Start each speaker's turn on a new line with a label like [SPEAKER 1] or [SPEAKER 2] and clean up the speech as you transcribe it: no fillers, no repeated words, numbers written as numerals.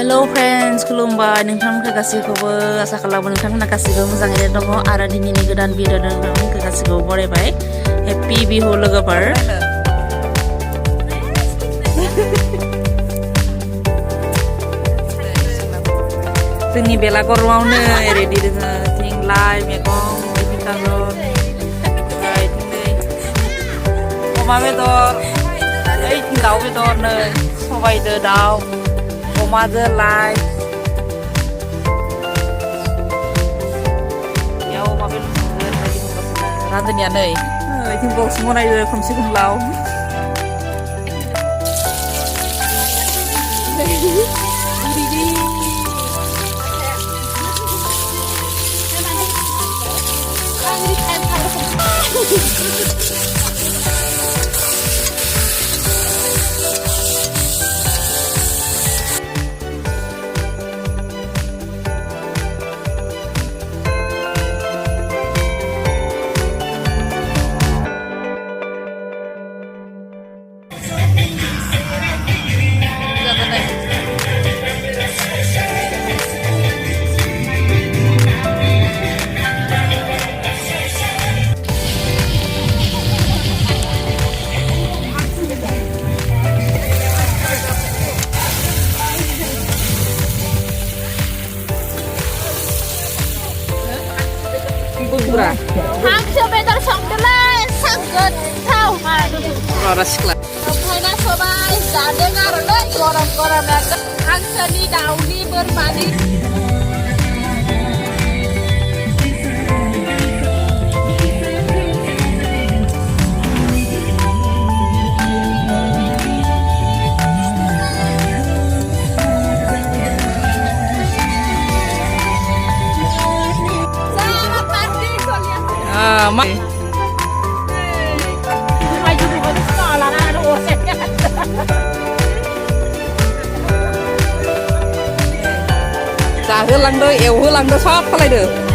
[SPEAKER 1] Hello friends, खुलुमबाय नोंथांमोनखौ गासैखौबो आसा खालामो नोंथांमोना गासैबो मोजाङैनो दङ आरो दिनैनि गोदान भिडिअ नोंथांमोनखौ गासैखौबो बरायबाय हेपि बिहु लोगोफोर जोंनि बेलागरावनो रेडि दोङो थिं लाइ मैगं बिदि गाजर अमा बेदर ओइ दाउ बेदर नै सबायदो दाउ अमादो लाइ बेयाव अमा बेदर संगोन बायदि बुंगासिनो रांधोनिया नै इथिं बक्स बनायदो खोमसि खोमलाव
[SPEAKER 2] हांसो बेदर संदोंलै सांगोन थाव
[SPEAKER 1] ररा सिख्ला
[SPEAKER 2] ओमफ्रायना सबाय जादों आरोलै गरम गरम हांसोनि दाउनि बोरमानि
[SPEAKER 1] जाहोलांदो एवहोलांदो सब खालायदो